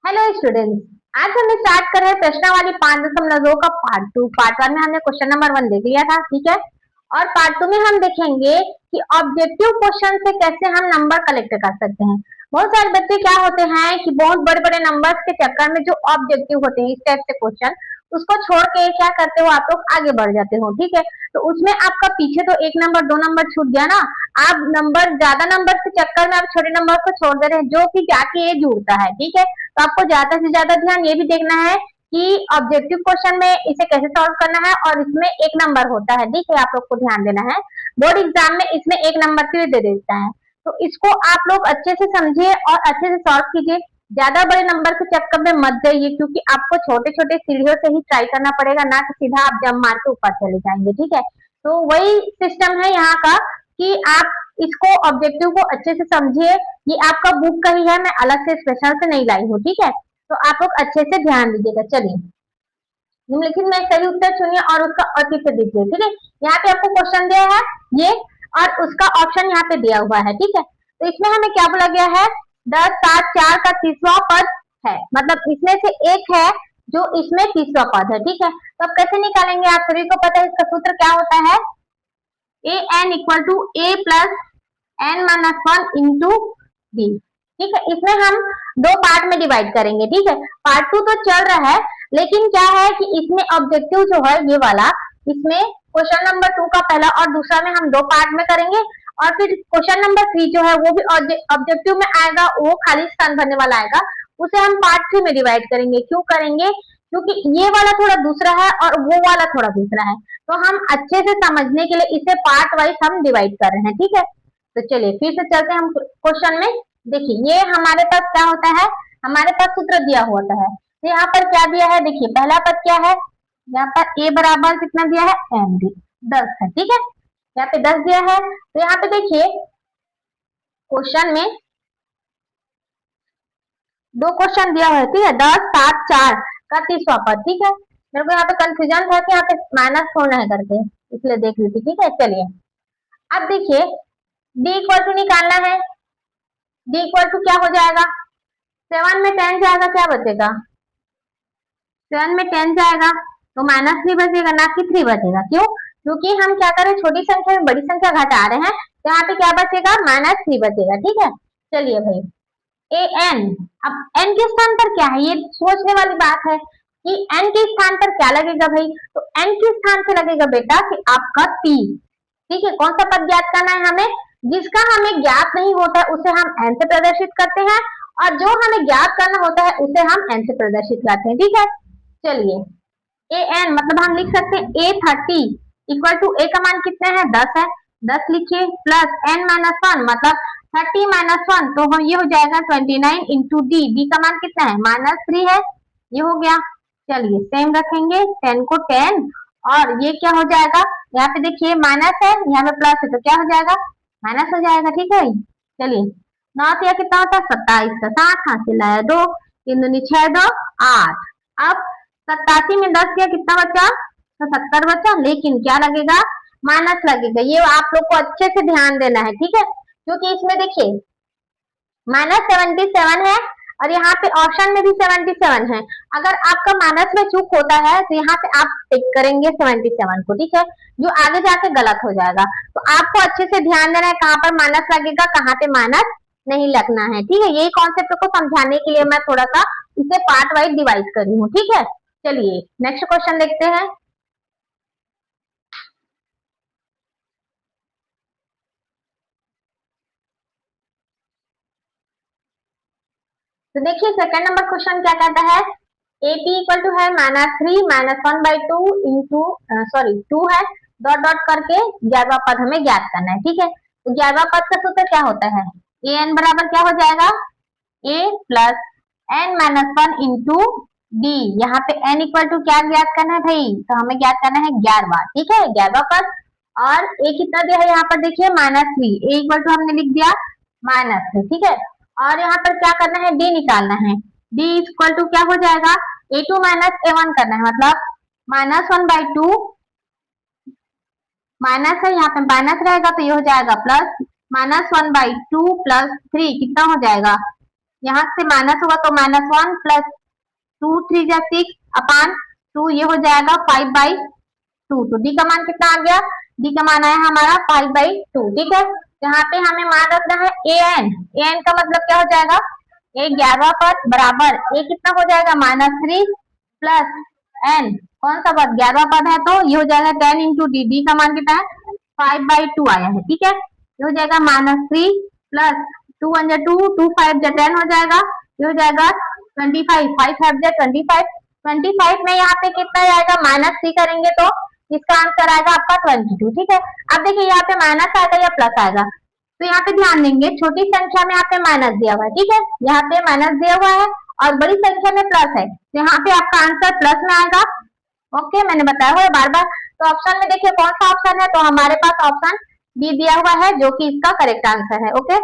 Hello students. आज हम start कर रहे हैं प्रश्नावली 5.2 का पार्ट 2। पार्ट 1 में हमने क्वेश्चन नंबर 1 देख लिया था, ठीक है। और पार्ट 2 में हम देखेंगे कि ऑब्जेक्टिव क्वेश्चन से कैसे हम नंबर कलेक्ट कर सकते हैं। बहुत सारे बच्चे क्या होते हैं कि बहुत बड़े बड़े नंबर्स के चक्कर में जो ऑब्जेक्टिव होते हैं इस टाइप से क्वेश्चन, उसको छोड़ के क्या करते हो आप लोग आगे बढ़ जाते हो, ठीक है। तो उसमें आपका पीछे तो 1 नंबर 2 नंबर छूट गया ना। आप नंबर ज्यादा नंबर के चक्कर में आप छोटे नंबर को छोड़ दे रहे हैं, जो कि जाके ये जुड़ता है, ठीक है। तो आपको ज्यादा से ज्यादा ध्यान ये भी देखना है कि ऑब्जेक्टिव क्वेश्चन में इसे कैसे सॉल्व करना है, और इसमें 1 नंबर होता है, ठीक है। आप लोग को ध्यान देना है, बोर्ड एग्जाम में इसमें 1 नंबर के लिए दे देता है। तो इसको आप लोग अच्छे से समझिए और अच्छे से सॉल्व कीजिए। ज्यादा बड़े नंबर के चक्कर में मत जाइए, क्योंकि आपको छोटे छोटे सीढ़ियों से ही ट्राई करना पड़ेगा, ना कि सीधा आप जंप मार के ऊपर चले जाएंगे, ठीक है। तो वही सिस्टम है यहाँ का कि आप इसको ऑब्जेक्टिव को अच्छे से समझिए। ये आपका बुक का ही है, मैं अलग से स्पेशल से नहीं लाई हूँ, ठीक है। तो आप लोग अच्छे से ध्यान दीजिएगा। चलिए, निम्नलिखित में सही उत्तर चुनिए और उसका औचित्य दीजिए, ठीक है। यहाँ पे आपको क्वेश्चन दिया है ये, और उसका ऑप्शन यहाँ पे दिया हुआ है, ठीक है। तो इसमें हमें क्या बोला गया है, 10, 7, 4 का तीसरा पद है, मतलब इसमें से एक है जो इसमें तीसरा पद है, ठीक है। तो अब कैसे निकालेंगे, आप सभी को पता है इसका सूत्र क्या होता है, A N equal to A plus n-1 into B, ठीक है। इसमें हम 2 पार्ट में डिवाइड करेंगे, ठीक है। पार्ट 2 तो चल रहा है, लेकिन क्या है कि इसमें ऑब्जेक्टिव जो है ये वाला, इसमें क्वेश्चन नंबर 2 का पहला और दूसरा में हम 2 पार्ट में करेंगे, और फिर क्वेश्चन नंबर 3 जो है वो भी ऑब्जेक्टिव में आएगा, वो खाली स्थान भरने वाला आएगा, उसे हम पार्ट 3 में डिवाइड करेंगे। क्यों करेंगे, क्योंकि ये वाला थोड़ा दूसरा है और वो वाला थोड़ा दूसरा है, तो हम अच्छे से समझने के लिए इसे पार्ट वाइज हम डिवाइड कर रहे हैं, ठीक है। तो चलिए फिर से चलते हैं हम क्वेश्चन में। देखिए ये हमारे पास क्या होता है, हमारे पास सूत्र दिया होता है। तो यहाँ पर क्या दिया है, देखिए पहला पद क्या है, यहाँ पर a बराबर कितना दिया है, m दी 10 है, ठीक है। यहाँ पे 10 दिया है। तो यहाँ पे देखिए क्वेश्चन में 2 क्वेश्चन दिया हुआ है, ठीक है। 10, 7, 4 का तीसरा पद, ठीक है। मेरे को यहाँ पे कंफ्यूजन था कि यहाँ पे माइनस होना है करके, इसलिए देख ली थी, ठीक है। चलिए अब देखिए d इक्वल टू निकालना है। d इक्वल टू क्या हो जाएगा, 7 में 10 जाएगा, क्या बचेगा, 7 में 10 जाएगा तो -3 बचेगा, ना कि 3 बचेगा। क्यों, क्योंकि हम क्या करें, छोटी संख्या में बड़ी संख्या घटा रहे हैं, तो यहाँ पे क्या बचेगा, -3 बचेगा, ठीक है। चलिए भाई ए एन, अब n के स्थान पर क्या है, ये सोचने वाली बात है कि n के स्थान पर क्या लगेगा भाई। तो n के स्थान पे लगेगा बेटा कि आपका p, ठीक है। कौन सा पद ज्ञात करना है हमें, जिसका हमें ज्ञात नहीं होता है उसे हम n से प्रदर्शित करते हैं, और जो हमें ज्ञात करना होता है उसे हम n से प्रदर्शित करते हैं, ठीक है। चलिए ए एन मतलब हम लिख सकते हैं A30 इक्वल टू ए का मान कितने हैं, 10 है, 10 लिखिए, प्लस n-1 मतलब 30-1, तो हम ये हो जाएगा 29 इंटू डी, डी का मान कितना है, -3 है, ये हो गया। चलिए सेम रखेंगे, 10 को 10, और ये क्या हो जाएगा, यहाँ पे देखिए माइनस है, यहाँ पे प्लस है, तो क्या हो जाएगा, माइनस हो जाएगा, ठीक है। चलिए 9 या कितना होता है, 27 का 7 हाथ से लाया 2, 3 दूनी 6, 2 8। अब 87 में 10 किया कितना बचा, तो 70 बचा, लेकिन क्या लगेगा, माइनस लगेगा। ये आप लोग को अच्छे से ध्यान देना है, ठीक है, क्योंकि इसमें देखिए -77 है, और यहाँ पे ऑप्शन में भी 77 है। अगर आपका माइनस में चूक होता है तो यहाँ पे आप टिक करेंगे 77 को, ठीक है, जो आगे जाके गलत हो जाएगा। तो आपको अच्छे से ध्यान देना है कहाँ पर माइनस लगेगा, कहाँ पे माइनस नहीं लगना है, ठीक है। यही कॉन्सेप्ट को समझाने के लिए मैं थोड़ा सा इसे पार्ट वाइज डिवाइड करी हूँ, ठीक है। चलिए नेक्स्ट क्वेश्चन देखते हैं। तो देखिए सेकंड नंबर क्वेश्चन क्या कहता है, ए पी इक्वल टू है -3 -1/2 इंटू सॉरी 2 है, डॉट डॉट करके 11वां पद हमें ज्ञात करना है, ठीक है। तो 11वां पद का सूत्र क्या होता है, ए एन बराबर क्या हो जाएगा, ए प्लस n-1 इंटू डी, यहाँ पे n इक्वल टू क्या ज्ञात करना है भाई, तो हमें ज्ञात करना है 11वां, ठीक है, 11वां पद। और ए कितना दिया है यहाँ पर देखिए -3, ए इक्वल टू हमने लिख दिया -3, ठीक है। और यहाँ पर क्या करना है, डी निकालना है, डी इक्वल टू क्या हो जाएगा, a2 -a1 करना है, मतलब -1/2, माइनस है यहाँ पे माइनस रहेगा तो ये हो जाएगा प्लस, -1/2 + 3 कितना हो जाएगा, यहाँ से माइनस होगा तो -1 प्लस 2 3 जा 6 अपान 2, ये हो जाएगा 5/2। तो डी का मान कितना आ गया, डी का मान आया हमारा 5/2। ठीक है, यहाँ पे हमें मान रखना है an। an का मतलब क्या हो जाएगा, ए 11 पद बराबर ए कितना हो जाएगा -3 प्लस n, कौन सा पद 11 पद है तो ये हो जाएगा 10 इंटू डी। डी का मान कितना है 5/2 आया है। ठीक है, ये हो जाएगा -3 प्लस 2 1 जा 2, 2 5 जा 10 हो जाएगा, ये हो जाएगा 25, 5 5 जा 25। 25 में यहाँ पे कितना आएगा, -3 करेंगे तो इसका आंसर आएगा आपका 22। ठीक है, अब देखिए यहाँ पे माइनस आएगा या प्लस आएगा, तो यहाँ पे ध्यान देंगे छोटी संख्या में यहाँ पे माइनस दिया हुआ है। ठीक है, यहाँ पे माइनस दिया हुआ है और बड़ी संख्या में प्लस है, तो यहाँ पे आपका आंसर प्लस में आएगा। ओके, मैंने बताया हुआ है बार बार। तो ऑप्शन में देखिए कौन सा ऑप्शन है, तो हमारे पास ऑप्शन बी दिया हुआ है जो कि इसका करेक्ट आंसर है। ओके।